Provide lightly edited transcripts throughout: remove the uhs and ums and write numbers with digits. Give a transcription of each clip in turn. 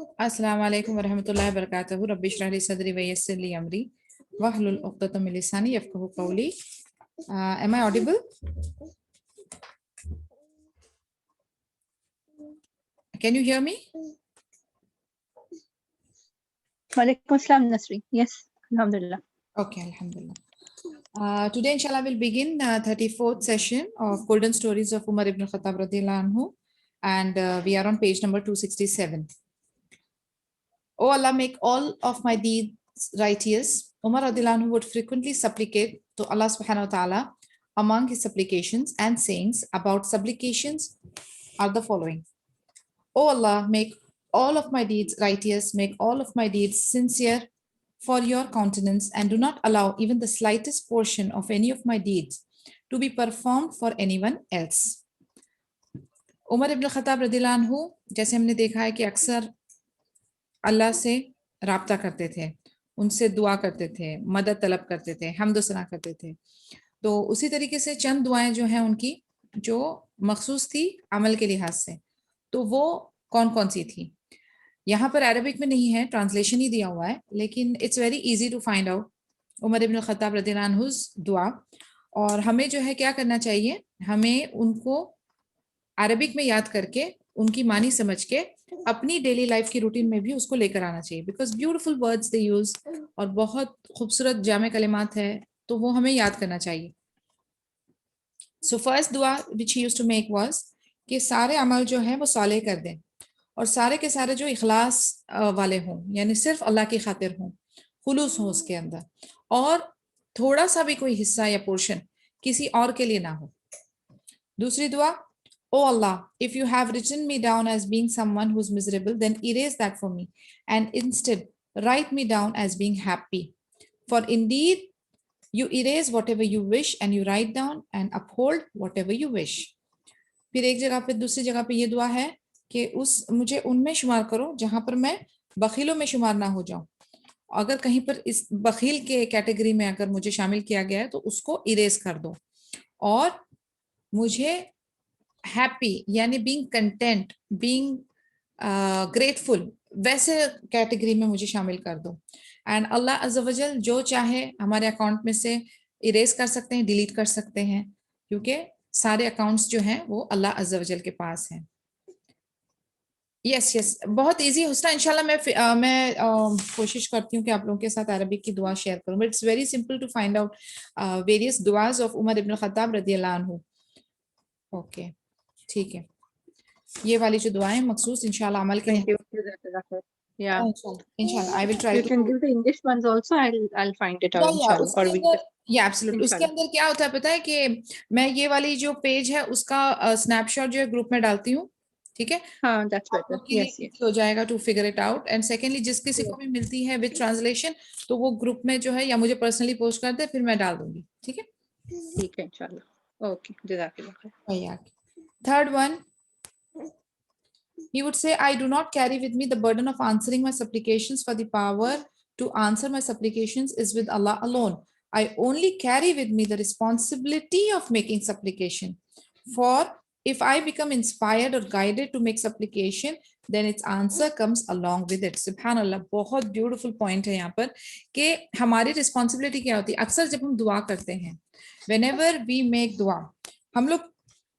السلام علیکم ورحمۃ اللہ وبرکاتہ. رب اشرح لی صدری ویسر لی امری واحلل عقدۃ من لسانی یفقہوا قولی. Am I audible? Can you hear me? Walaikum assalam, Nasri. Yes, alhamdulillah. Okay, alhamdulillah. Today inshallah we'll begin 34th session of Golden Stories of Umar ibn Khattab radhiyallahu anhu, and we are on page number 267. Oh Allah, make all of my deeds righteous. Umar radhiyallahu anhu would frequently supplicate to Allah subhanahu wa ta'ala. Among his supplications and sayings about supplications are the following. Oh Allah, make all of my deeds righteous, make all of my deeds sincere for your countenance, and do not allow even the slightest portion of any of my deeds to be performed for anyone else. عمر ابن خطاب رضی اللہ عنہ جیسے ہم نے دیکھا ہے کہ اکثر اللہ سے رابطہ کرتے تھے، ان سے دعا کرتے تھے، مدد طلب کرتے تھے، حمد و ثنا کرتے تھے. تو اسی طریقے سے چند دعائیں جو ہیں ان کی جو مخصوص تھی عمل کے لحاظ سے، تو وہ کون کون سی تھی؟ یہاں پر عربک میں نہیں ہے، ٹرانسلیشن ہی دیا ہوا ہے، لیکن it's very easy to find out عمر ابن الخطاب رضی اللہ عنہ دعا. اور ہمیں جو ہے کیا کرنا چاہیے، ہمیں ان کو عربک میں یاد کر کے ان کی معنی سمجھ کے اپنی ڈیلی لائف کی روٹین میں بھی اس کو لے کر آنا چاہیے، because beautiful words they use اور بہت خوبصورت جامع کلمات ہے، تو وہ ہمیں یاد کرنا چاہیے. سو فرسٹ دعا وچ ہی یوزڈ ٹو میک واز کہ سارے عمل جو ہیں وہ صالح کر دیں، اور سارے کے سارے جو اخلاص والے ہوں، یعنی صرف اللہ کی خاطر ہوں، خلوص ہوں اس کے اندر، اور تھوڑا سا بھی کوئی حصہ یا پورشن کسی اور کے لیے نہ ہو. دوسری دعا، Oh Allah, if you have written me down as being someone who's miserable, then erase that for me, and instead write me down as being happy. For indeed, you erase whatever you wish and you write down and uphold whatever you wish. پھر ایک جگہ پہ دوسری جگہ پہ یہ دعا ہے کہ مجھے ان میں شمار کرو جہاں پر میں بخیلوں میں شمار نہ ہو جاؤں. اگر کہیں پر اس بخیل کے کیٹیگری میں اگر مجھے شامل کیا گیا ہے تو اس کو اریز کر دو، اور مجھے ہیپی یعنی بینگ کنٹینٹ، بینگ گریٹفل ویسے کیٹیگری میں مجھے شامل کر دو. اینڈ اللہ عز و جل جو چاہے ہمارے اکاؤنٹ میں سے اریز کر سکتے ہیں، ڈیلیٹ کر سکتے ہیں، کیونکہ سارے اکاؤنٹس جو ہیں وہ اللہ عز و جل کے پاس ہیں. یس بہت ایزی حسنہ. انشاءاللہ میں کوشش کرتی ہوں کہ آپ لوگوں کے ساتھ عربک کی دعا شیئر کروں، but it's very simple to find out various دعاز آف عمر ابن الخطاب رضی اللہ عنہ. اوکے ٹھیک ہے، یہ والی جو دعائیں مخصوص انشاءاللہ عمل کے انشاءاللہ I will try to. You can give the English ones also. I'll find it out inshallah. Or we absolutely. اس کے اندر کیا ہوتا ہے پتہ ہے کہ میں یہ والی جو پیج ہے اس کا اسنیپ شاٹ جو ہے گروپ میں ڈالتی ہوں، ٹھیک ہے؟ ہاں that's better. Yes. ہو جائے گا to figure it out. And secondly جس کسی کو بھی ملتی ہے وتھ ٹرانسلیشن تو وہ گروپ میں جو ہے یا مجھے پرسنلی پوسٹ کر دے، پھر میں ڈال دوں گی، ٹھیک ہے؟ ٹھیک ہے انشاءاللہ. اوکے جزاک اللہ خیر. Third one, he would say, I do not carry with me the burden of answering my supplications, for the power to answer my supplications is with Allah alone. I only carry with me the responsibility of making supplication. For if I become inspired or guided to make supplication, then its answer comes along with it. SubhanAllah, بہت beautiful point ہے یہاں پر کہ ہماری responsibility کیا ہوتی ہے. اکثر جب ہم دعا کرتے ہیں، whenever we make دعا، ہم لوگ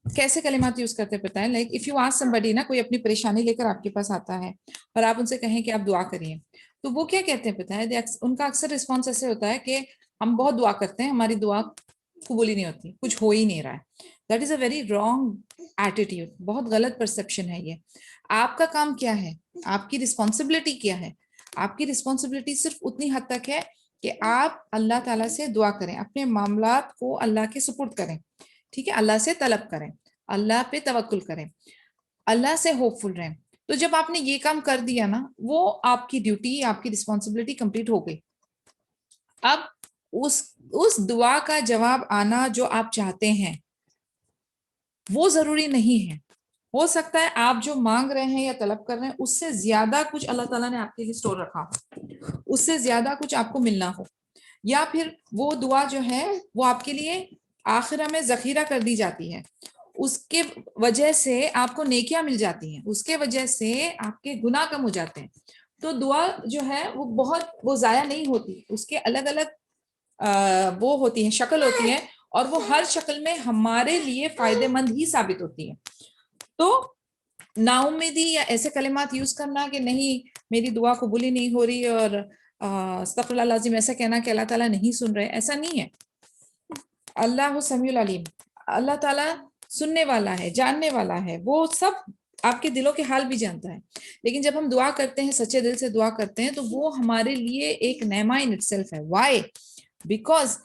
کیسے کلمات یوز کرتے پتہ ہے؟ Like if you ask somebody نا، کوئی اپنی پریشانی لے کر آپ کے پاس آتا ہے اور آپ ان سے کہیں کہ آپ دعا کریے، تو وہ کیا کہتے ہیں پتہ ہے؟ ان کا اکثر رسپانس ایسے ہوتا ہے کہ ہم بہت دعا کرتے ہیں، ہماری دعا قبول ہی نہیں ہوتی، کچھ ہو ہی نہیں رہا ہے. That is a very wrong attitude, بہت غلط پرسیپشن ہے یہ. آپ کا کام کیا ہے؟ آپ کی رسپانسبلٹی کیا ہے؟ آپ کی رسپانسبلٹی صرف اتنی حد تک ہے کہ آپ اللہ تعالیٰ سے دعا کریں، اپنے معاملات کو اللہ کے سپرد کریں، ٹھیک ہے؟ اللہ سے طلب کریں، اللہ پہ توکل کریں، اللہ سے ہوپ فل رہیں. تو جب آپ نے یہ کام کر دیا نا، وہ آپ کی ڈیوٹی، آپ کی رسپانسبلٹی کمپلیٹ ہو گئی. اب اس دعا کا جواب آنا جو آپ چاہتے ہیں وہ ضروری نہیں ہے. ہو سکتا ہے آپ جو مانگ رہے ہیں یا طلب کر رہے ہیں اس سے زیادہ کچھ اللہ تعالیٰ نے آپ کے لیے اسٹور رکھا ہو، اس سے زیادہ کچھ آپ کو ملنا ہو، یا پھر وہ دعا جو ہے وہ آپ کے لیے آخرہ میں ذخیرہ کر دی جاتی ہے، اس کے وجہ سے آپ کو نیکیاں مل جاتی ہیں, اس کے وجہ سے آپ کے گناہ کم ہو جاتے ہیں. تو دعا جو ہے وہ ضائع نہیں ہوتی, اس کے الگ الگ وہ ہوتی ہیں, شکل ہوتی ہیں, اور وہ ہر شکل میں ہمارے لیے فائدے مند ہی ثابت ہوتی ہیں. تو نا امیدی یا ایسے کلمات یوز کرنا کہ نہیں میری دعا قبول ہی نہیں ہو رہی اور استغفر اللہ العظیم ایسا کہنا کہ اللہ تعالیٰ نہیں سن رہے, ایسا نہیں ہے. اللہ سمیع العلیم, اللہ تعالیٰ سننے والا ہے, جاننے والا ہے, وہ سب آپ کے دلوں کے حال بھی جانتا ہے. لیکن جب ہم دعا کرتے ہیں, سچے دل سے دعا کرتے ہیں, تو وہ ہمارے لیے ایک نعمہ ان اٹسیلف ہے. وائی؟ بیکاز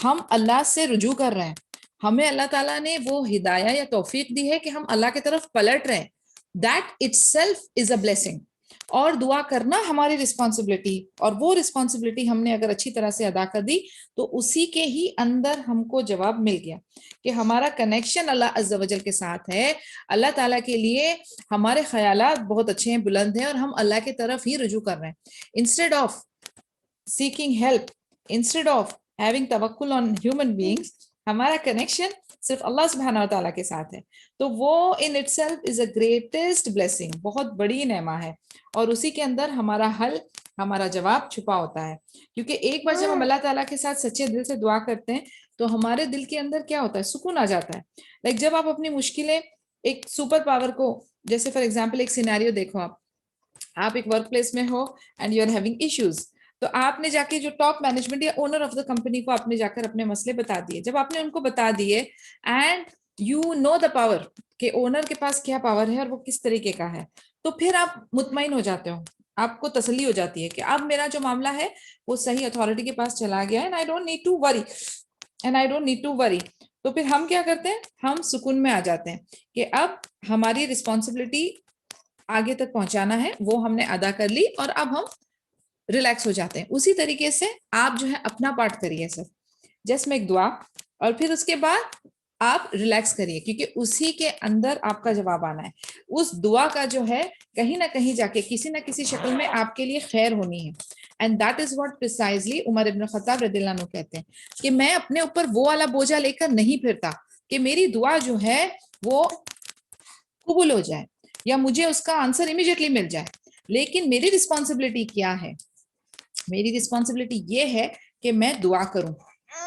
ہم اللہ سے رجوع کر رہے ہیں, ہمیں اللہ تعالیٰ نے وہ ہدایہ یا توفیق دی ہے کہ ہم اللہ کی طرف پلٹ رہے ہیں. That itself is a blessing. اور دعا کرنا ہماری رسپانسبلٹی, اور وہ رسپانسبلٹی ہم نے اگر اچھی طرح سے ادا کر دی تو اسی کے ہی اندر ہم کو جواب مل گیا کہ ہمارا کنیکشن اللہ عز و جل کے ساتھ ہے. اللہ تعالیٰ کے لیے ہمارے خیالات بہت اچھے ہیں, بلند ہیں, اور ہم اللہ کی طرف ہی رجوع کر رہے ہیں. Instead of seeking help, instead of having توکل آن ہیومن بینگس, ہمارا کنیکشن صرف اللہ سبحانہ و تعالیٰ کے ساتھ ہے. تو وہ in it self is a greatest blessing, بہت بڑی نعمہ ہے, اور اسی کے اندر ہمارا حل, ہمارا جواب چھپا ہوتا ہے. کیونکہ ایک بار جب ہم اللہ تعالیٰ کے ساتھ سچے دل سے دعا کرتے ہیں تو ہمارے دل کے اندر کیا ہوتا ہے, سکون آ جاتا ہے. لائک جب آپ اپنی مشکلیں ایک سپر پاور کو, جیسے فار ایگزامپل ایک سینیریو دیکھو, آپ ایک ورک پلیس میں ہو and you are having issues, تو آپ نے جا کے جو ٹاپ مینجمنٹ یا اونر آف دا کمپنی کو آپ نے جا کر اپنے مسئلے بتا دیے. جب آپ نے ان کو بتا دیے and you know the power کہ اونر کے پاس کیا پاور ہے اور وہ کس طریقے کا ہے, تو پھر آپ مطمئن ہو جاتے ہو, آپ کو تسلی ہو جاتی ہے کہ اب میرا جو معاملہ ہے وہ صحیح اتھارٹی کے پاس چلا گیا ہے, and I don't need to worry. تو پھر ہم کیا کرتے ہیں, ہم سکون میں آ جاتے ہیں کہ اب ہماری رسپانسبلٹی آگے تک پہنچانا ہے, وہ ہم نے ادا کر لی, اور اب ہم ریلیکس ہو جاتے ہیں. اسی طریقے سے آپ جو ہے اپنا پارٹ کریے سر, جسٹ میک دعا, اور پھر اس کے بعد آپ ریلیکس کریے, کیونکہ اسی کے اندر آپ کا جواب آنا ہے. اس دعا کا جو ہے کہیں نہ کہیں جا کے کسی نہ کسی شکل میں آپ کے لیے خیر ہونی ہے. And that is what precisely عمر ابن خطاب رضی اللہ عنہ کہتے ہیں کہ میں اپنے اوپر وہ والا بوجھا لے کر نہیں پھرتا کہ میری دعا جو ہے وہ قبول ہو جائے یا مجھے اس کا آنسر امیڈیٹلی مل جائے, لیکن میری رسپانسبلٹی کیا ہے, میری رسپانسبلٹی یہ ہے کہ میں دعا کروں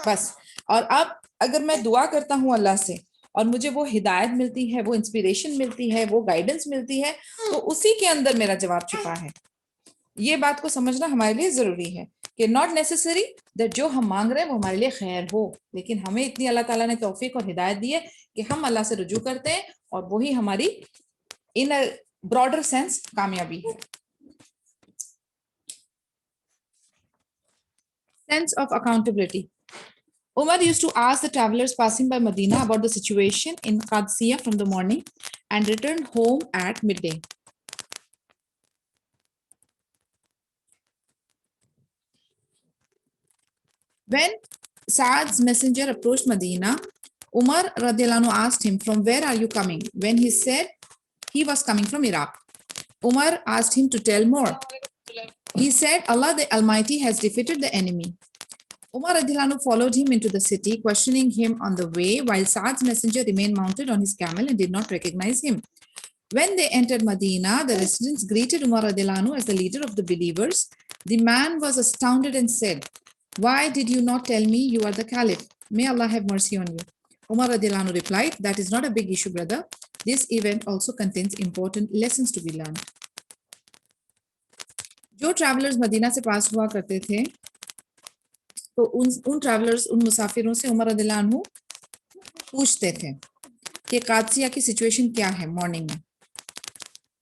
بس. اور اب اگر میں دعا کرتا ہوں اللہ سے اور مجھے وہ ہدایت ملتی ہے, وہ انسپیریشن ملتی ہے, وہ گائیڈنس ملتی ہے, تو اسی کے اندر میرا جواب چھپا ہے. یہ بات کو سمجھنا ہمارے لیے ضروری ہے کہ ناٹ نیسسری دیٹ جو ہم مانگ رہے ہیں وہ ہمارے لیے خیر ہو, لیکن ہمیں اتنی اللہ تعالیٰ نے توفیق اور ہدایت دی ہے کہ ہم اللہ سے رجوع کرتے ہیں, اور وہی ہماری ان براڈر سینس کامیابی ہے. Sense of accountability. Umar used to ask the travelers passing by Medina about the situation in Qadisiyah from the morning and returned home at midday. When Saad's messenger approached Medina, Umar radiallahu anhu asked him, "From where are you coming?" When he said he was coming from Iraq, Umar asked him to tell more. He said, "Allah the Almighty has defeated the enemy." Umar radiallahu anhu followed him into the city, questioning him on the way, while Saad's messenger remained mounted on his camel and did not recognize him. When they entered Medina, the residents greeted Umar radiallahu anhu as the leader of the believers. The man was astounded and said, "Why did you not tell me you are the Caliph? May Allah have mercy on you." Umar radiallahu anhu replied, "That is not a big issue, brother. This event also contains important lessons to be learned." جو travellers مدینہ سے پاس ہوا کرتے تھے تو ان travellers, ان مسافروں سے عمر رضی اللہ عنہ پوچھتے تھے کہ قادسیہ کی سچویشن کیا ہے مارننگ میں,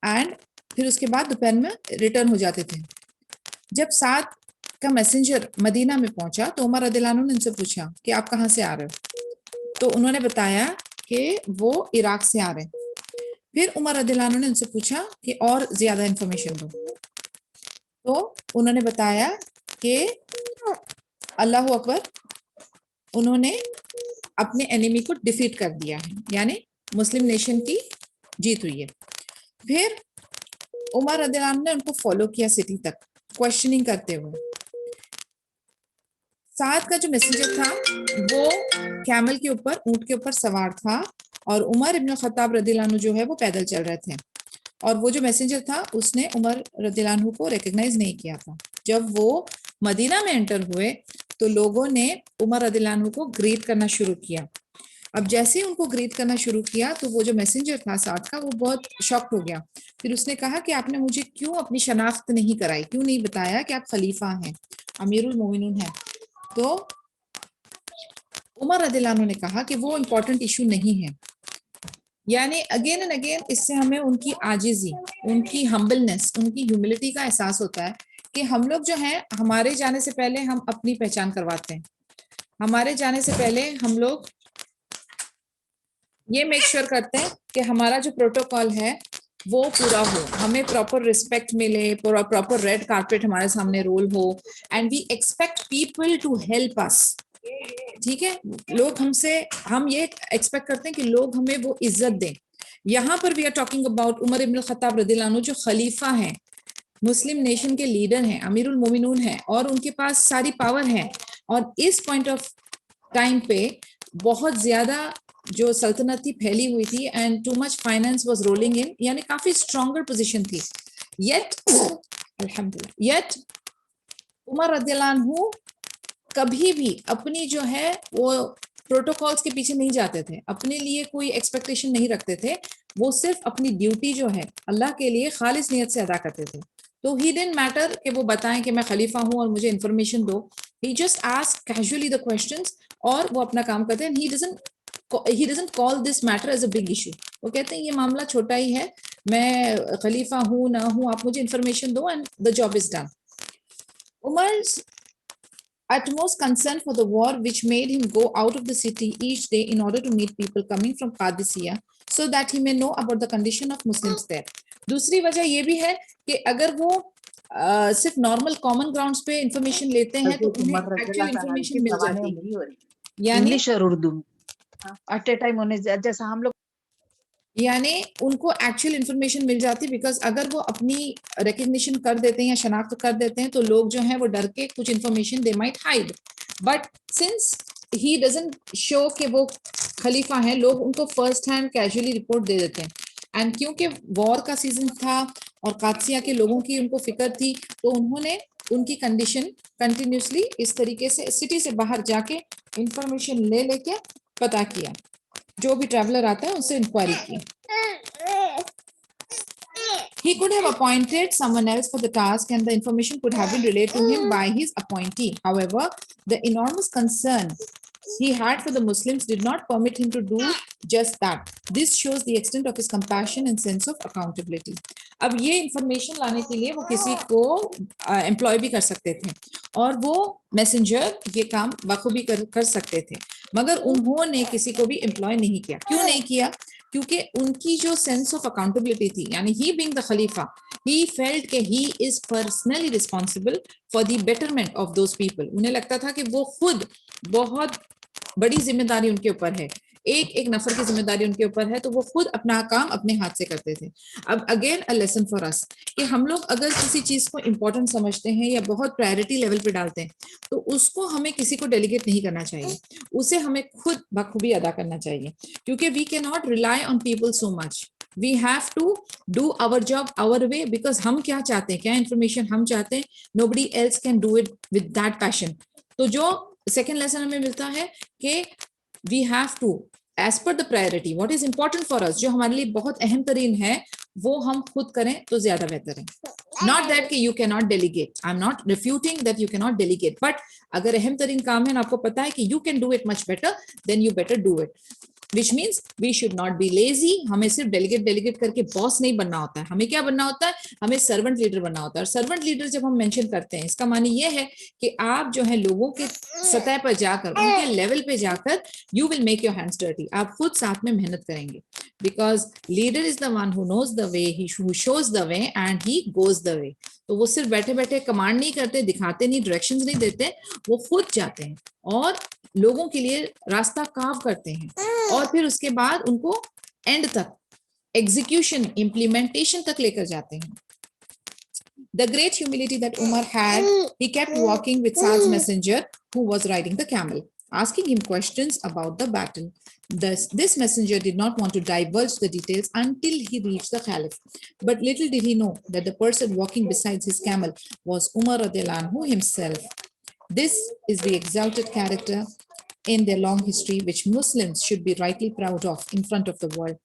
اینڈ پھر اس کے بعد دوپہر میں ریٹرن ہو جاتے تھے. جب سعد کا میسنجر مدینہ میں پہنچا تو عمر رضی اللہ عنہ نے ان سے پوچھا کہ آپ کہاں سے آ رہے ہو, تو انہوں نے بتایا کہ وہ عراق سے آ رہے ہیں. پھر عمر رضی اللہ عنہ نے ان سے پوچھا کہ اور زیادہ انفارمیشن دو, تو انہوں نے بتایا کہ اللہ اکبر, انہوں نے اپنے انیمی کو ڈیفیٹ کر دیا ہے, یعنی مسلم نیشن کی جیت ہوئی ہے. پھر عمر رضی اللہ عنہ نے ان کو فالو کیا سٹی تک کوشچننگ کرتے ہوئے. سعد کا جو میسنجر تھا وہ کیمل کے اوپر, اونٹ کے اوپر سوار تھا, اور عمر ابن خطاب رضی اللہ عنہ جو ہے وہ پیدل چل رہے تھے، اور وہ جو میسنجر تھا اس نے عمر رضی اللہ عنہ کو ریکگنائز نہیں کیا تھا۔ جب وہ مدینہ میں انٹر ہوئے تو لوگوں نے عمر رضی اللہ عنہ کو گریٹ کرنا شروع کیا۔ اب جیسے ان کو گریٹ کرنا شروع کیا تو وہ جو میسنجر تھا ساتھ کا وہ بہت شاکڈ ہو گیا۔ پھر اس نے کہا کہ آپ نے مجھے کیوں اپنی شناخت نہیں کرائی، کیوں نہیں بتایا کہ آپ خلیفہ ہیں، امیر المومنین ہیں؟ تو عمر رضی اللہ عنہ نے کہا کہ وہ امپورٹنٹ ایشو نہیں ہے۔ یعنی اگین اینڈ اگین اس سے ہمیں ان کی عاجزی، ان کی ہمبلنس، ان کی ہیوملٹی کا احساس ہوتا ہے کہ ہم لوگ جو ہیں ہمارے جانے سے پہلے ہم اپنی پہچان کرواتے ہیں، ہمارے جانے سے پہلے ہم لوگ یہ میک شور کرتے ہیں کہ ہمارا جو پروٹوکول ہے وہ پورا ہو، ہمیں پراپر رسپیکٹ ملے، پراپر ریڈ کارپیٹ ہمارے سامنے رول ہو، and we expect people to help us. ٹھیک ہے، لوگ ہم یہ ایکسپیکٹ کرتے ہیں کہ لوگ ہمیں وہ عزت دیں۔ یہاں پر وی آر ٹاکنگ اباؤٹ عمر ابن الخطاب رضی اللہ عنہ جو خلیفہ ہیں، مسلم نیشن کے لیڈر ہیں، امیر المومنون ہیں، اور ان کے پاس ساری پاور ہے، اور اس پوائنٹ آف ٹائم پہ بہت زیادہ جو سلطنت تھی پھیلی ہوئی تھی، and too much finance was rolling in, یعنی کافی اسٹرانگر پوزیشن تھی۔ یٹ الحمدللہ یٹ عمر رضی اللہ عنہ کبھی بھی اپنی جو ہے وہ پروٹوکولز کے پیچھے نہیں جاتے تھے، اپنے لیے کوئی ایکسپیکٹیشن نہیں رکھتے تھے، وہ صرف اپنی ڈیوٹی جو ہے اللہ کے لیے خالص نیت سے ادا کرتے تھے۔ تو ہی ڈنٹ میٹر کہ وہ بتائیں کہ میں خلیفہ ہوں اور مجھے انفارمیشن دو، he just ask casually the questions اور وہ اپنا کام کرتے ہیں۔ he doesn't call this matter as a big issue۔ وہ کہتے ہیں یہ معاملہ چھوٹا ہی ہے، میں خلیفہ ہوں نہ ہوں، آپ مجھے انفارمیشن دو and the job is done۔ Umar's utmost concern for the war which made him go out of the city each day in order to meet people coming from Qadisiyah so that he may know about the condition of Muslims there۔ دوسری وجہ یہ بھی ہے کہ اگر وہ صرف normal common grounds پہ انفارمیشن لیتے ہیں تو انہیں ایکچوئل انفارمیشن مل جاتی ہے، یعنی انگلش اور اردو ایٹ اے ٹائم ہونے جیسا ہم لوگ، یعنی ان کو ایکچوئل انفارمیشن مل جاتی، بیکاز اگر وہ اپنی ریکگنیشن کر دیتے ہیں یا شناخت کر دیتے ہیں تو لوگ جو ہیں وہ ڈر کے کچھ انفارمیشن دے might hide, but since he doesn't show کہ وہ خلیفہ ہیں، لوگ ان کو فرسٹ ہینڈ کیجولی رپورٹ دے دیتے ہیں۔ اینڈ کیونکہ وار کا سیزن تھا اور قادسیہ کے لوگوں کی ان کو فکر تھی، تو انہوں نے ان کی کنڈیشن کنٹینیوسلی اس طریقے سے سٹی سے باہر جا کے انفارمیشن لے کے پتا کیا، جو بھی ٹریولر آتا ہے ان سے انکوائری کی۔ He could have appointed someone else for the task and the information could have been relayed to him by his appointee. However, the enormous concern he had for the Muslims did not permit him to do just that. This shows the extent of his compassion and sense of accountability. اب یہ information لانے کے لیے وہ کسی کو employee بھی کر سکتے تھے اور وہ میسنجر یہ کام بخوبی کر سکتے تھے، مگر انہوں نے کسی کو بھی امپلائی نہیں کیا۔ کیوں نہیں کیا؟ کیونکہ ان کی جو سینس آف اکاؤنٹیبلٹی تھی، یعنی ہی بینگ دا خلیفہ، ہی فیلٹ کہ he is personally responsible for the betterment of those people. انہیں لگتا تھا کہ وہ خود بہت بڑی ذمہ داری ان کے اوپر ہے، ایک نفر کی ذمہ داری ان کے اوپر ہے، تو وہ خود اپنا کام اپنے ہاتھ سے کرتے تھے۔ اب اگین اے لیسن فار اس کہ ہم لوگ اگر کسی چیز کو امپورٹنٹ سمجھتے ہیں یا بہت پرائرٹی لیول پہ ڈالتے ہیں تو اس کو ہمیں کسی کو ڈیلیگیٹ نہیں کرنا چاہیے، اسے ہمیں خود بخوبی ادا کرنا چاہیے، کیونکہ we can not rely on people so much, we have to do our job our way, because ہم کیا چاہتے ہیں، کیا انفارمیشن ہم چاہتے ہیں، nobody else can do it with that passion. تو جو سیکنڈ لیسن ہمیں ملتا ہے کہ we have to as per the priority what is important for us، جو ہمارے لیے بہت اہم ترین ہے وہ ہم خود کریں تو زیادہ بہتر ہے۔ not that کہ you cannot delegate، I'm not refuting that you cannot delegate، but اگر اہم ترین کام ہے اور آپ کو پتا ہے کہ you can do it much better then you better do it، which means we should not be lazy۔ ہمیں صرف ڈیلیگیٹ کر کے باس نہیں بننا ہوتا ہے، ہمیں کیا بننا ہوتا ہے، ہمیں سرونٹ لیڈر بننا ہوتا ہے۔ اور سرونٹ لیڈر جب ہم مینشن کرتے ہیں اس کا معنی یہ ہے کہ آپ جو ہے لوگوں کے سطح پر جا کر، ان کے لیول پہ جا کر you will make your hands dirty, آپ خود ساتھ میں محنت کریں گے، because leader is the one who knows the way, who shows the way and he goes the way. تو وہ صرف بیٹھے بیٹھے کمانڈ نہیں کرتے، دکھاتے نہیں، ڈائریکشنز نہیں دیتے، وہ خود جاتے ہیں اور لوگوں کے لیے راستہ کاو کرتے ہیں، اور پھر اس کے بعد ان کو اینڈ تک ایگزیکیوشن امپلیمنٹیشن تک لے کر جاتے ہیں۔ The great humility that Umar had, he kept walking with Saad's messenger who was riding the camel. asking him questions about the battle. This messenger did not want to divulge the details until he reached the Caliph. But little did he know that the person walking beside his camel was Umar radiallahu anhu himself. This is the exalted character in their long history, which Muslims should be rightly proud of in front of the world.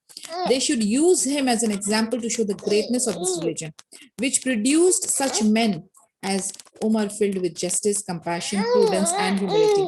They should use him as an example to show the greatness of this religion, which produced such men as Umar, filled with justice, compassion, prudence and humility.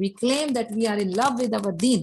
we claim that we are in love with our deen,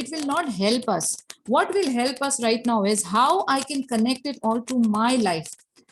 it will not help us. What will help us right now is how I can connect it all to my life.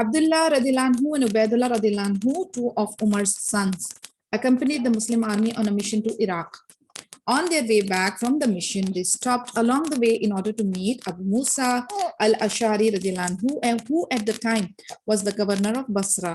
Abdullah radiallahu anhu and Ubaidullah radiallahu anhu, two of Umar's sons, accompanied the Muslim army on a mission to Iraq. On their way back from the mission, they stopped along the way in order to meet Abu Musa al-Ash'ari radiallahu anhu, who at the time was the governor of Basra.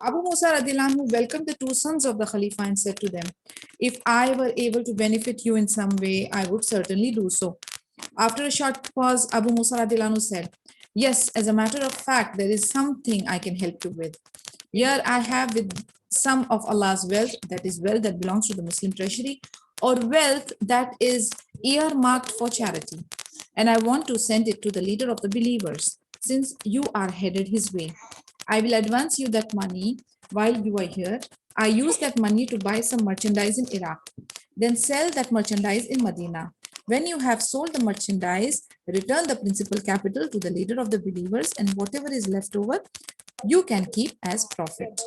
Abu Musa radiallahu anhu welcomed the two sons of the Khalifa and said to them, "If I were able to benefit you in some way, I would certainly do so." After a short pause, Abu Musa radiallahu anhu said, "Yes, as a matter of fact, there is something I can help you with. Here I have with some of Allah's wealth, that is wealth that belongs to the Muslim treasury, or wealth that is earmarked for charity, and I want to send it to the leader of the believers, since you are headed his way. I will advance you that money while you are here. I use that money to buy some merchandise in Iraq, then sell that merchandise in Medina. When you have sold the merchandise, return the principal capital to the leader of the believers, and whatever is left over, you can keep as profit."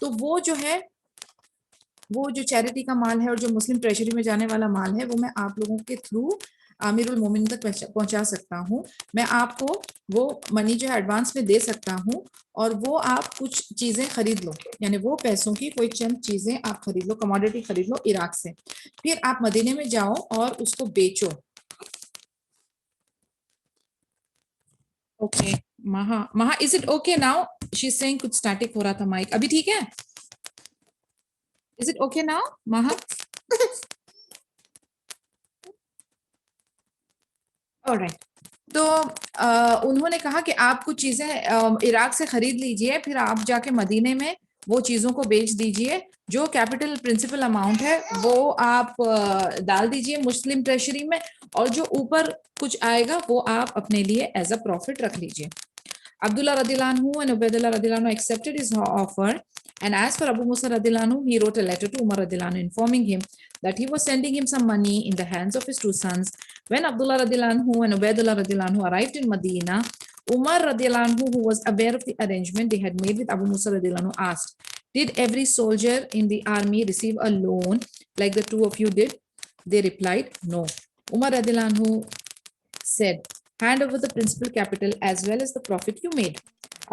تو وہ جو ہے وہ جو charity کا مال ہے اور جو مسلم ٹریجری میں جانے والا مال ہے وہ میں آپ لوگوں کے تھرو امیر المومنین تک پہنچا سکتا ہوں. میں آپ کو وہ منی جو ہے ایڈوانس میں دے سکتا ہوں اور وہ آپ کچھ چیزیں خرید لو, یعنی وہ پیسوں کی کوئی چند چیزیں آپ خرید لو, کموڈیٹی خرید لو عراق سے, پھر آپ مدینے میں جاؤ اور اس کو بیچو. Okay Maha is it okay now? She is saying کچھ اسٹیٹک ہو رہا تھا مائک, ابھی ٹھیک ہے؟ Is it okay now Maha? alright. تو انہوں نے کہا کہ آپ کچھ چیزیں عراق سے خرید لیجئے, پھر آپ جا کے مدینے میں وہ چیزوں کو بیچ دیجئے, جو کیپٹل پرنسپل اماؤنٹ ہے وہ آپ ڈال دیجئے مسلم ٹریشری میں, اور جو اوپر کچھ آئے گا وہ آپ اپنے لیے ایز اے پروفٹ رکھ لیجئے. Abdullah radiallahu anhu and Ubaidullah radiallahu anhu accepted his offer, and as for Abu Musa radiallahu anhu, he wrote a letter to Umar radiallahu anhu informing him that he was sending him some money in the hands of his two sons. When Abdullah radiallahu anhu and Ubaidullah radiallahu anhu arrived in Medina, Umar radiallahu anhu, who was aware of the arrangement they had made with Abu Musa radiallahu anhu, asked, "Did every soldier in the army receive a loan like the two of you did?" They replied, "No." Umar radiallahu anhu said, "Hand over the principal capital as well as the profit you made."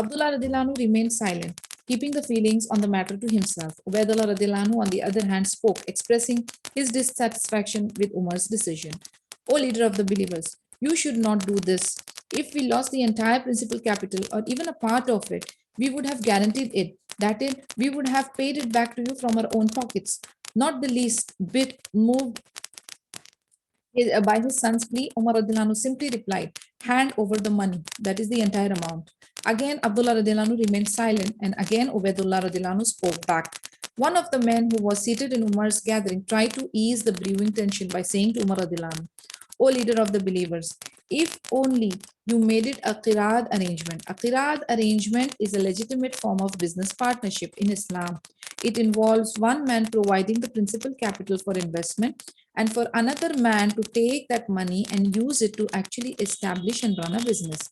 Abdullah radiallahu anhu remained silent, keeping the feelings on the matter to himself. Ubaidullah radiallahu anhu, on the other hand, spoke, expressing his dissatisfaction with Umar's decision. "O leader of the believers, you should not do this. If we lost the entire principal capital or even a part of it, we would have guaranteed it. That is, we would have paid it back to you from our own pockets." Not the least bit moved by his son's plea, Umar radiallahu anhu simply replied, "Hand over the money, that is the entire amount." Again, Abdullah radiallahu anhu remained silent, and again Ubaidullah radiallahu anhu spoke back. One of the men who was seated in Umar's gathering tried to ease the brewing tension by saying to Umar radiallahu anhu, "O leader of the believers, if only you made it a qirad arrangement." A qirad arrangement is a legitimate form of business partnership in Islam. It involves one man providing the principal capital for investment and for another man to take that money and use it to actually establish and run a business.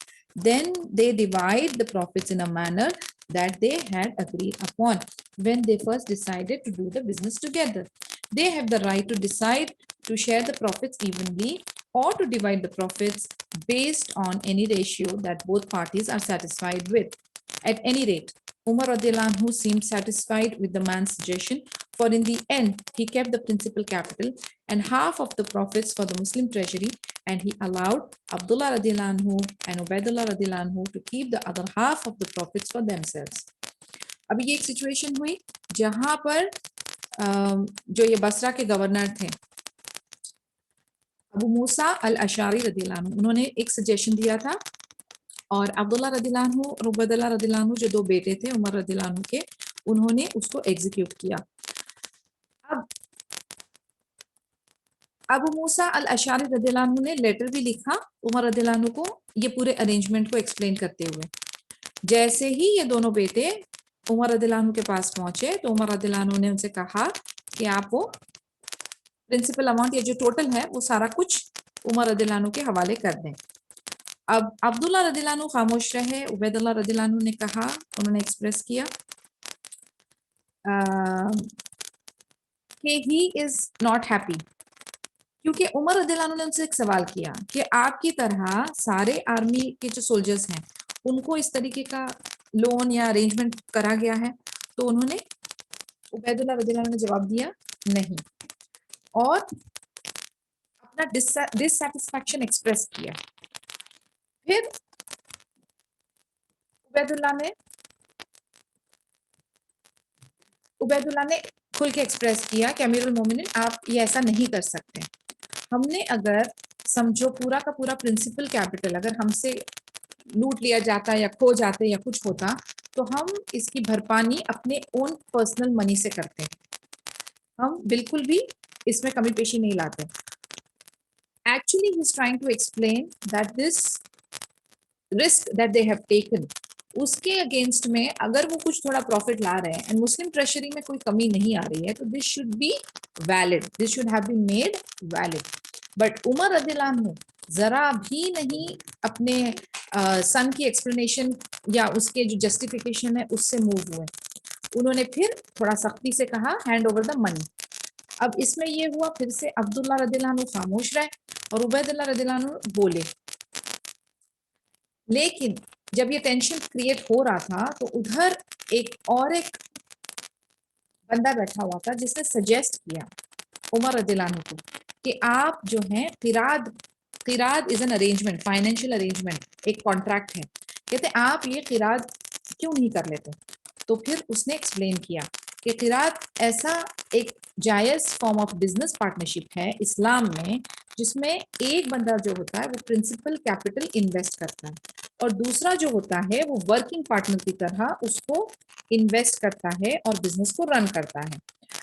Then they divide the profits in a manner that they had agreed upon when they first decided to do the business together. They have the right to decide to share the profits evenly or to divide the profits based on any ratio that both parties are satisfied with. At any rate, Umar radiallahu anhu seemed satisfied with the man's suggestion, for in the end, he kept the principal capital and half of the profits for the Muslim treasury, and he allowed Abdullah radiallahu anhu and Ubaidullah radiallahu anhu to keep the other half of the profits for themselves. ابھی یہ ایک situation ہوئی جہاں پر جو یہ بصرہ کے governor تھے ابو موسیٰ الاشعری رضی اللہ عنہ, انہوں نے ایک سجیشن دیا تھا, اور عبداللہ رضی اللہ عنہ اور عبیداللہ رضی اللہ عنہ جو دو بیٹے تھے عمر رضی اللہ عنہ کے, انہوں نے اس کو ایگزیکیوٹ کیا. اب ابو موسیٰ الاشعری رضی اللہ عنہ نے لیٹر بھی لکھا عمر رضی اللہ عنہ کو یہ پورے ارینجمنٹ کو ایکسپلین کرتے ہوئے. جیسے ہی یہ دونوں بیٹے عمر رضی اللہ عنہ کے پاس پہنچے تو عمر رضی اللہ عنہ نے ان سے کہا کہ آپ وہ پرنسپل اماؤنٹ یا جو ٹوٹل ہے وہ سارا کچھ عمر رضی اللہ عنہ کے حوالے کر دیں. اب عبداللہ رضی اللہ عنہ خاموش رہے. عبیداللہ رضی اللہ عنہ نے کہا, انہوں نے ایکسپریس کیا کہ ہی از ناٹ ہیپی, کیونکہ عمر رضی اللہ عنہ نے ان سے ایک سوال کیا کہ آپ کی طرح سارے آرمی کے جو سولجرز ہیں ان کو اس طریقے کا لون یا ارینجمنٹ کرا گیا ہے؟ تو انہوں نے عبیداللہ رضی اللہ عنہ نے جواب دیا نہیں, اور اپنا ڈسسیٹسفیکشن ایکسپریس کیا. پھر عبیداللہ نے کھل کے ایکسپریس کیا کہ امیر المومنین آپ یہ ایسا نہیں کر سکتے. ہم نے اگر سمجھو پورا کا پورا پرنسپل کیپٹل اگر ہم سے لوٹ لیا جاتا یا کھو جاتے یا کچھ ہوتا تو ہم اس کی بھرپانی اپنے اون پرسنل منی سے کرتے, ہم بالکل بھی اس میں کمی پیشی نہیں لاتے. Actually, he is trying to explain that this risk that they have taken, اس کے اگینسٹ میں اگر وہ کچھ تھوڑا پروفٹ لا رہے ہیں اینڈ مسلم ٹریشری میں کوئی کمی نہیں آ رہی ہے تو this should be valid, this should have been made valid. But عمر رضی اللہ عنہ ذرا بھی نہیں اپنے سن کی ایکسپلینیشن یا اس کے جو جسٹیفیکیشن ہے اس سے موو ہوئے. انہوں نے پھر تھوڑا سختی سے کہا ہینڈ اوور دا منی. اب اس میں یہ ہوا پھر سے عبداللہ رضی اللہ عنہ خاموش رہے اور عبید اللہ رضی اللہ عنہ بولے. لیکن جب یہ ٹینشن کریٹ ہو رہا تھا تو ادھر ایک بندہ بیٹھا ہوا تھا جس نے سجیسٹ کیا عمر رضی اللہ عنہ کو کہ آپ جو ہیں قراد is an arrangement, financial arrangement, ایک کانٹریکٹ ہے، کہتے آپ یہ قراد کیوں نہیں کر لیتے. تو پھر اس نے ایکسپلین کیا کہ قراد ایسا ایک جائز فارم آف بزنس پارٹنرشپ ہے اسلام میں جس میں ایک بندہ جو ہوتا ہے وہ پرنسپل کیپٹل انویسٹ کرتا ہے اور دوسرا جو ہوتا ہے وہ ورکنگ پارٹنر کی طرح اس کو انویسٹ کرتا ہے اور بزنس کو رن کرتا ہے.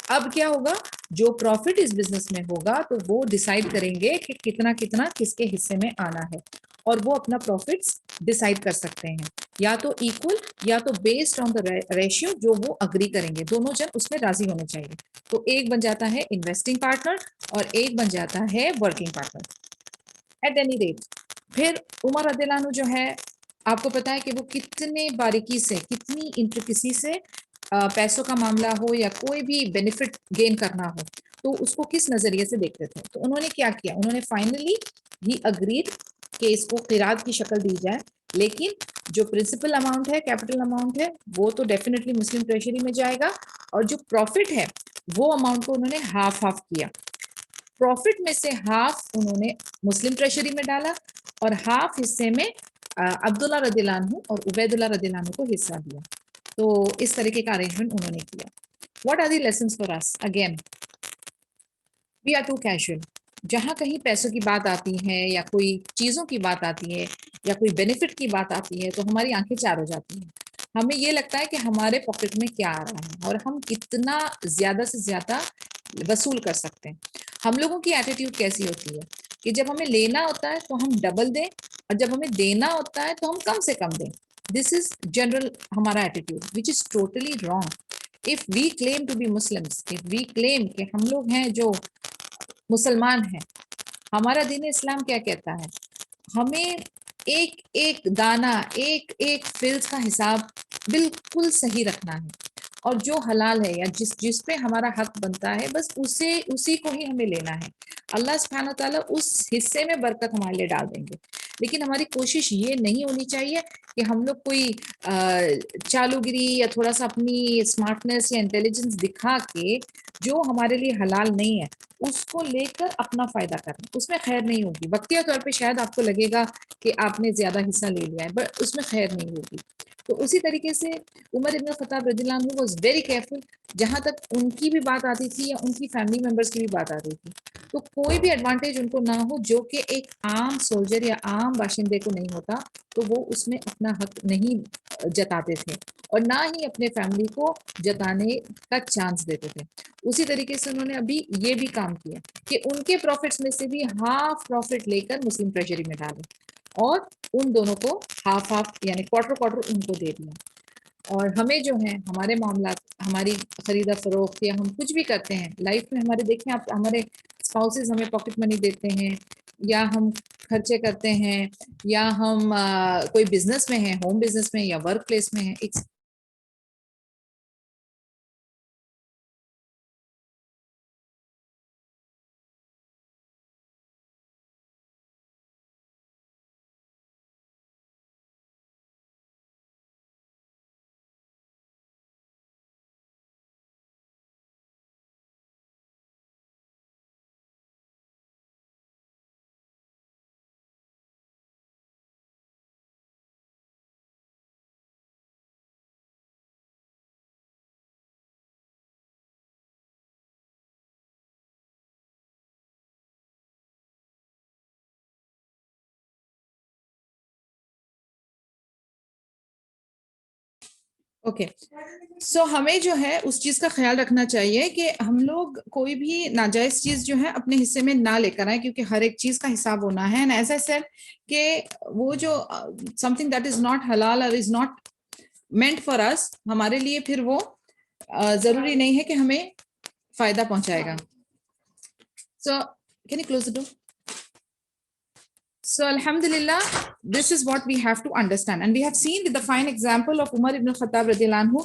اب کیا ہوگا، جو پروفٹ اس بزنس میں ہوگا تو وہ ڈیسائیڈ کریں گے کہ کتنا کتنا کس کے حصے میں آنا ہے اور وہ اپنا پروفٹس ڈیسائیڈ کر سکتے ہیں یا تو ایکول یا تو بیسڈ آن دا ریشیو جو وہ اگری کریں گے، دونوں جن اس میں راضی ہونے چاہیے. تو ایک بن جاتا ہے انویسٹنگ پارٹنر اور ایک بن جاتا ہے working partner. At any rate پھر عمر رضی اللہ عنہ جو ہے آپ کو پتا ہے کہ وہ کتنے باریکی سے، کتنی انٹریکسی سے پیسوں کا معاملہ ہو یا کوئی بھی بینیفٹ گین کرنا ہو تو اس کو کس نظریے سے دیکھتے تھے. تو انہوں نے کیا کیا، انہوں نے فائنلی ہی اگریڈ کہ اس کو قراد کی شکل دی جائے، لیکن جو پرنسپل اماؤنٹ ہے، کیپٹل اماؤنٹ ہے، وہ تو ڈیفینیٹلی مسلم ٹریجری میں جائے گا اور جو پروفٹ ہے وہ اماؤنٹ کو انہوں نے ہاف کیا. پروفٹ میں سے ہاف انہوں نے مسلم ٹریجری میں ڈالا اور ہاف حصے میں عبداللہ رضی اللہ عنہ اور عبید اللہ رضی اللہ عنہ کو حصہ دیا. تو اس طریقے کا ارینجمنٹ انہوں نے کیا. What are the lessons for us? Again we are too casual. جہاں کہیں پیسوں کی بات آتی ہے یا کوئی چیزوں کی بات آتی ہے یا کوئی بینیفٹ کی بات آتی ہے تو ہماری آنکھیں چار ہو جاتی ہیں. ہمیں یہ لگتا ہے کہ ہمارے پاکٹ میں کیا آ رہا ہے اور ہم کتنا زیادہ سے زیادہ وصول کر سکتے ہیں. ہم لوگوں کی ایٹیٹیوڈ کیسی ہوتی ہے کہ جب ہمیں لینا ہوتا ہے تو ہم ڈبل دیں اور جب ہمیں دینا ہوتا ہے تو ہم کم سے کم دیں. دس از جنرل ہمارا attitude which is totally wrong. if we claim to be Muslims, if we claim کہ ہم لوگ ہیں جو مسلمان ہیں، ہمارا دین اسلام کیا کہتا ہے، ہمیں ایک ایک دانہ، ایک ایک فلس کا حساب بالکل صحیح رکھنا ہے اور جو حلال ہے یا جس پہ ہمارا حق بنتا ہے بس اسی کو ہی ہمیں لینا ہے. اللہ سبحانہ تعالیٰ اس حصے میں برکت ہمارے لیے ڈال دیں گے. لیکن ہماری کوشش یہ نہیں ہونی چاہیے کہ ہم لوگ کوئی چالوگری یا تھوڑا سا اپنی اسمارٹنیس یا انٹیلیجنس دکھا کے جو ہمارے لیے حلال نہیں ہے اس کو لے کر اپنا فائدہ کرنا، اس میں خیر نہیں ہوگی. وقتیہ طور پہ شاید آپ کو لگے گا کہ آپ نے زیادہ حصہ لے لیا ہے بٹ اس میں خیر نہیں ہوگی. تو اسی طریقے سے عمر ابن الخطاب رضی اللہ عنہ واز ویری کیئرفل. جہاں تک ان کی بھی بات آتی تھی یا ان کی فیملی ممبرس کی بھی بات آتی تھی تو کوئی بھی ایڈوانٹیج ان کو نہ ہو جو کہ ایک عام سولجر یا عام باشندے کو نہیں ہوتا تو وہ اس میں اپنا حق نہیں جتاتے تھے اور نہ ہی اپنے فیملی کو جتانے کا چانس دیتے تھے. اسی طریقے سے انہوں نے ابھی یہ بھی کام کیا کہ ان کے پروفٹس میں سے بھی ہاف پروفٹ لے کر مسلم ٹریجری میں ڈالے اور ان دونوں کو ہاف یعنی کوارٹر ان کو دے دیا. اور ہمیں جو ہیں ہمارے معاملات، ہماری خرید فروخت یا ہم کچھ بھی کرتے ہیں لائف میں، ہمارے دیکھیں آپ، ہمارے اسپاؤسز ہمیں پاکٹ منی دیتے ہیں یا ہم خرچے کرتے ہیں یا ہم کوئی بزنس میں ہیں، ہوم بزنس میں یا ورک پلیس میں ہیں. اوکے، سو ہمیں جو ہے اس چیز کا خیال رکھنا چاہیے کہ ہم لوگ کوئی بھی ناجائز چیز جو ہے اپنے حصے میں نہ لے کر آئیں کیونکہ ہر ایک چیز کا حساب ہونا ہے. ایز آئی سیڈ کہ وہ جو some thing that is not حلال اور از ناٹ مینٹ فار اس، ہمارے لیے پھر وہ ضروری نہیں ہے کہ ہمیں فائدہ پہنچائے گا. So can you close the door? So Alhamdulillah, this is what we have to understand. And we have seen with the fine example of Umar ibn Khattab radiyallahu anhu,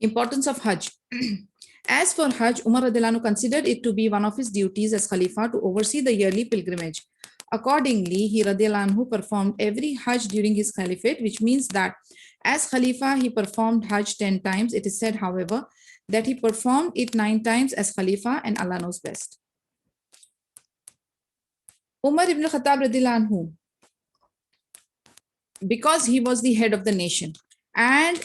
Importance of Hajj. As for Hajj, Umar radiyallahu anhu considered it to be one of his duties as Khalifa to oversee the yearly pilgrimage. Accordingly, he radiyallahu anhu performed every Hajj during his caliphate, which means that as Khalifa, he performed Hajj 10 times. It is said, however, that he performed it 9 times as Khalifa, and Allah knows best. Umar ibn Khattab radiyallahu anhu, because he was the head of the nation and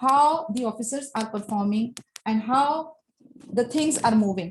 how the officers are performing and how the things are moving.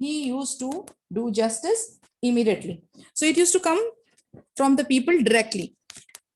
he used to do justice immediately. So it used to come from the people directly.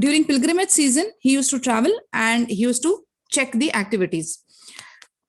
during pilgrimage season he used to travel and he used to check the activities.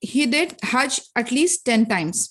he did Hajj at least 10 times.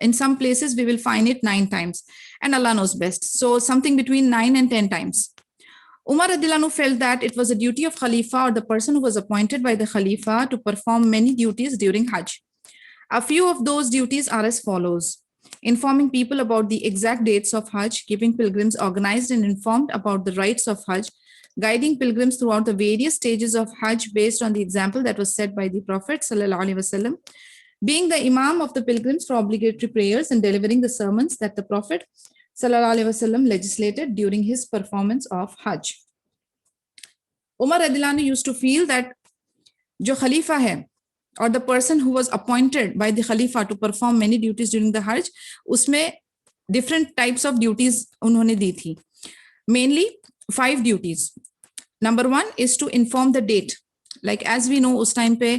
In some places we will find it 9 times and Allah knows best. So something between 9 and 10 times. Umar radhiyallahu anhu felt that it was a duty of Khalifa or the person who was appointed by the Khalifa to perform many duties during Hajj. A few of those duties are as follows: informing people about the exact dates of Hajj, keeping pilgrims organized and informed about the rites of Hajj, guiding pilgrims throughout the various stages of Hajj based on the example that was set by the Prophet sallallahu alaihi wasallam, being the imam of the pilgrims for obligatory prayers and delivering the sermons that the Prophet sallallahu alaihi wasallam legislated during his performance of Hajj. Umar radhiyallahu anhu used to feel that jo Khalifa hai or the person who was appointed by the Khalifa to perform many duties during the Hajj, usme different types of duties unhone di thi. Mainly 5 duties. Number 1 is to inform the date. Like as we know, us time pe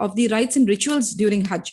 of the rites and rituals during Hajj.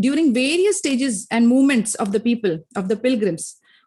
during various stages and movements of the people, of the pilgrims,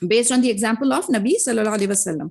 based on the example of Nabi sallallahu alaihi wasallam.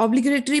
obligatory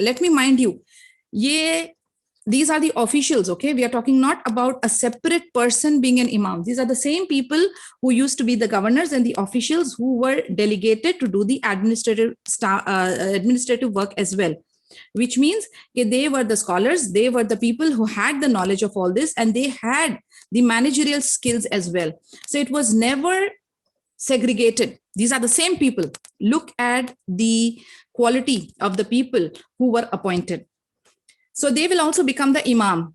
let me mind you, these are the officials, okay? We are talking not about a separate person being an imam. These are the same people who used to be the governors and the officials who were delegated to do the administrative work as well, which means they were the scholars, they were the people who had the knowledge of all this, and they had the managerial skills as well. So it was never segregated. These are the same people. Look at the quality of the people who were appointed. So they will also become the imam.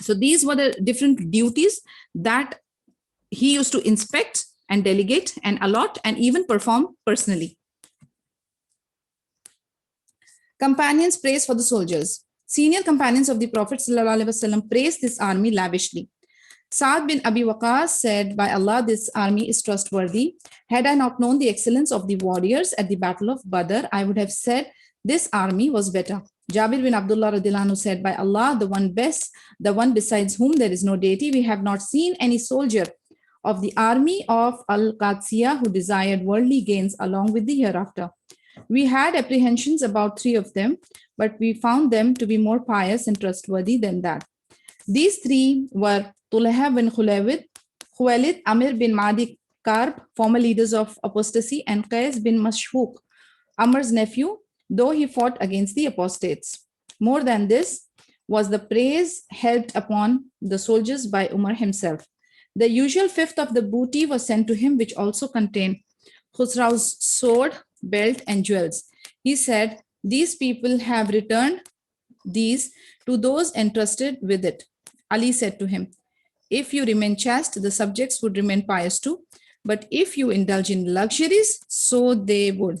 So these were the different duties that he used to inspect and delegate and allot and even perform personally. Companions praise for the soldiers. Senior companions of the Prophet ﷺ praised this army lavishly. Sa'd bin Abi Waqqas said, "By Allah, this army is trustworthy. Had I not known the excellence of the warriors at the Battle of Badr, I would have said this army was better." Jabir bin Abdullah radhiyallahu anhu said, "By Allah, the one best, the one besides whom there is no deity, we have not seen any soldier of the army of Al-Qadisiyah who desired worldly gains along with the hereafter. We had apprehensions about 3 of them, but we found them to be more pious and trustworthy than that. These 3 were Tulha bin Khuwailid, Amir bin Madi Karb, former leaders of apostasy, and Qais bin Mashhuk, Amar's nephew, though he fought against the apostates. More than this was the praise heaped upon the soldiers by Umar himself. The usual 5th of the booty was sent to him, which also contained Khusraw's sword, belt, and jewels. He said, These people have returned these to those entrusted with it. Ali said to him, if you remain chaste, the subjects would remain pious too. But if you indulge in luxuries, so they would.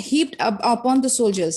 heaped upon the soldiers.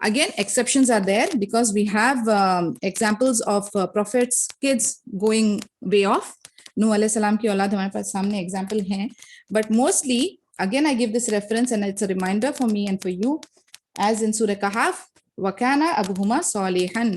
Again, exceptions are there because we have examples of prophets kids going way off. Nuh alayhi salam ki aulad hamare paas samne example hain, but mostly again I give this reference and it's a reminder for me and for you, as in surah kahf, wa kana abuhuma salihan,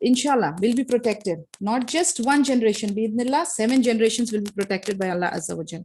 inshallah will be protected. Not just one generation, bi'idhnillah 7 generations will be protected by Allah azza wa jal.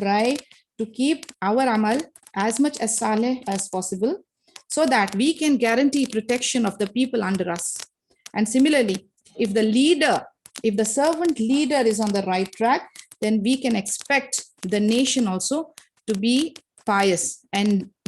try to keep our amal as much as saleh as possible so that we can guarantee protection of the people under us. And similarly, if the leader, if the servant leader is on the right track, then we can expect the nation also to be pious. And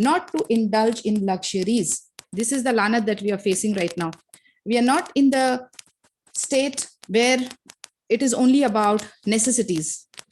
not to indulge in luxuries. This is the lanat that we are facing right now. We are not in the state where it is only about necessities.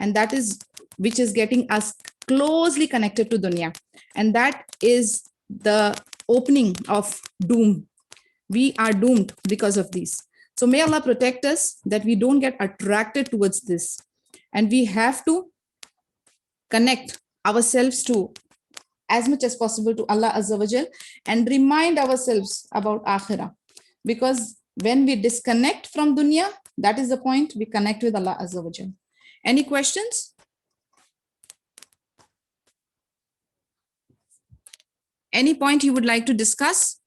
and that is which is getting us closely connected to dunya, and that is the opening of doom. We are doomed because of these. So may Allah protect us that we don't get attracted towards this, and we have to connect ourselves to as much as possible to Allah Azza wa Jal and remind ourselves about Akhirah, because when we disconnect from dunya, that is the point we connect with Allah Azza wa Jal. Any questions? Any point you would like to discuss?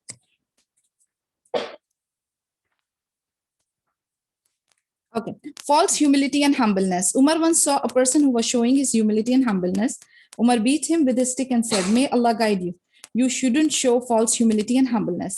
Okay, false humility and humbleness. Umar once saw a person who was showing his humility and humbleness. Umar beat him with a stick and said, "May Allah guide you. You shouldn't show false humility and humbleness."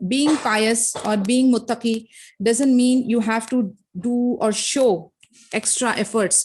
being pious or being muttaqi doesn't mean you have to do or show extra efforts.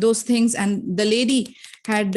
those things, and the lady had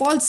false,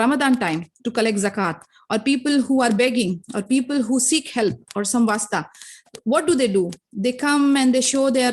Ramadan time to collect zakat, or people who are begging, or people who seek help or some wasta, what do? They come and they show their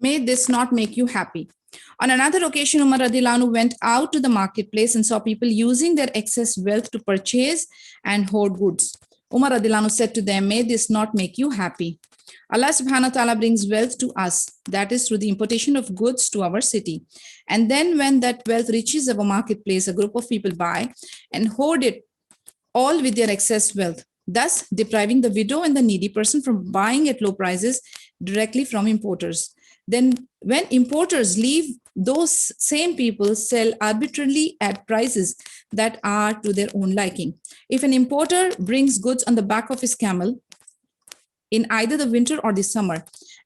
May this not make you happy. On another occasion, Umar radhiyallahu anhu went out to the marketplace and saw people using their excess wealth to purchase and hoard goods. Umar radhiyallahu anhu said to them, may this not make you happy. Allah subhanahu wa ta'ala brings wealth to us, that is through the importation of goods to our city. And then when that wealth reaches our marketplace, a group of people buy and hoard it all with their excess wealth, thus depriving the widow and the needy person from buying at low prices directly from importers. Then when importers leave, those same people sell arbitrarily at prices that are to their own liking. If an importer brings goods on the back of his camel in either the winter or the summer,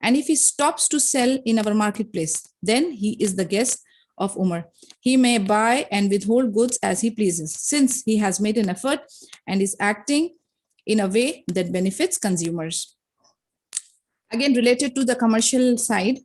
and if he stops to sell in our marketplace, then he is the guest of Umar. He may buy and withhold goods as he pleases, since he has made an effort and is acting in a way that benefits consumers. Again, related to the commercial side,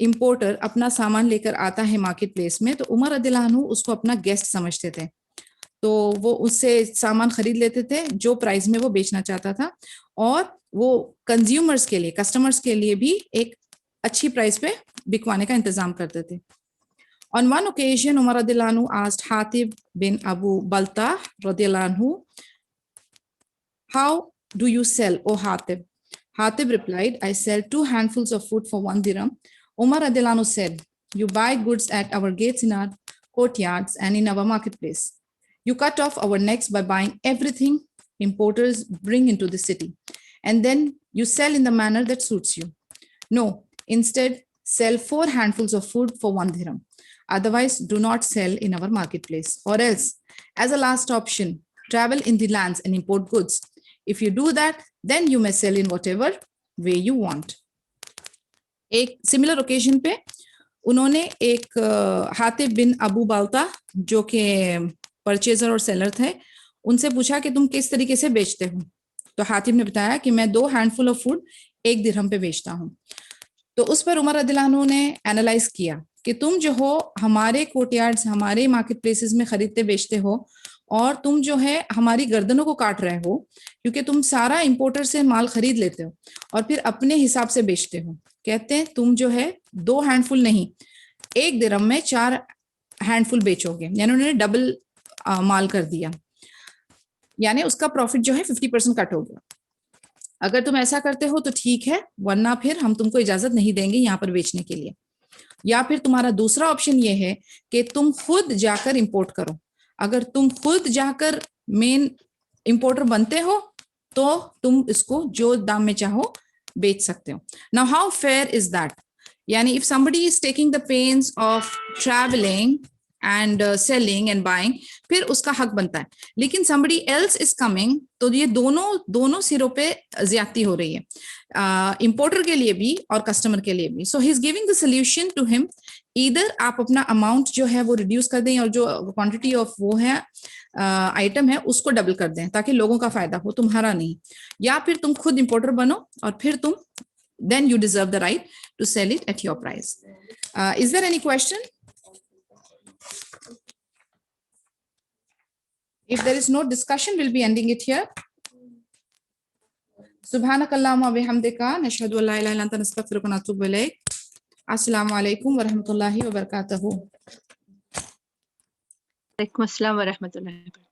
importer اپنا سامان لے کر آتا ہے market place میں تو عمر رضی اللہ عنہ اس کو اپنا گیسٹ سمجھتے تھے, تو وہ اس سے سامان خرید لیتے تھے جو پرائز میں وہ بیچنا چاہتا تھا, اور وہ کنزیومرز کے لیے, کسٹمرز کے لیے بھی ایک اچھی پرائز پہ بکوانے کا انتظام کرتے تھے. On one occasion, Umar radiallahu anhu asked Hatib bin Abu Baltah radiallahu anhu, "How do you sell, O Hatib?" Hatib replied, "I sell 2 handfuls of food for 1 dirham." Umar radiallahu anhu said, "You buy goods at our gates, in our courtyards, and in our marketplace. You cut off our necks by buying everything importers bring into the city, and then you sell in the manner that suits you. No, instead, sell 4 handfuls of food for 1 dirham. Otherwise, do not sell in our marketplace. Or else, as a last option, travel in the lands and import goods. If you do that, then you may sell in whatever way you want." ایک similar occasion پہ انہوں نے ایک حاتب بن ابو بالتا جو کہ purchaser اور seller تھے ان سے پوچھا کہ تم کس طریقے سے بیچتے ہو, تو حاتب نے بتایا کہ میں 2 ہینڈفل آف فوڈ 1 درہم پہ بیچتا ہوں. تو اس پر عمر رضی اللہ عنہ نے اینالائز کیا کہ تم جو ہو ہمارے کورٹ یارڈز, ہمارے مارکیٹ پلیسز میں خریدتے بیچتے ہو, اور تم جو ہے ہماری گردنوں کو کاٹ رہے ہو کیونکہ تم سارا امپورٹر سے مال خرید لیتے ہو اور پھر اپنے حساب سے بیچتے ہو. کہتے ہیں تم جو ہے 2 ہینڈفل نہیں 1 درہم میں 4 ہینڈفل بیچو گے, یعنی انہوں نے ڈبل مال کر دیا, یعنی اس کا پروفٹ جو ہے 50% کٹ ہو گیا. اگر تم ایسا کرتے ہو تو ٹھیک ہے, ورنہ پھر ہم تم کو اجازت نہیں دیں گے یہاں پر بیچنے کے لیے. یا پھر تمہارا دوسرا آپشن یہ ہے کہ تم خود جا کر امپورٹ کرو. اگر تم خود جا کر مین امپورٹر بنتے ہو تو تم اس کو جو دام میں چاہو بیچ سکتے ہو. Now how fair is that? یعنی if somebody is taking the pains of traveling and selling and buying, پھر اس کا حق بنتا ہے. لیکن somebody else is coming, تو یہ دونوں سروں پہ زیادتی ہو رہی ہے, امپورٹر کے لیے بھی اور کسٹمر کے لیے بھی. So he is giving the solution to him. either آپ اپنا اماؤنٹ جو ہے وہ ریڈیوس کر دیں اور جو کوانٹٹی آف وہ ہے آئٹم ہے اس کو ڈبل کر دیں تاکہ لوگوں کا فائدہ ہو, تمہارا نہیں. یا پھر تم خود امپورٹر بنو اور پھر تم then you deserve the right to sell it at your price. Is there any question? If there is no discussion, we'll be ending it here. Subhanakallahumma wa bihamdika nashhadu an la ilaha illa anta nastaghfiruka wa natubu ilayk. Assalamu alaikum wa rahmatullahi wa barakatuh. وعلیکم السلام ورحمۃ اللہ.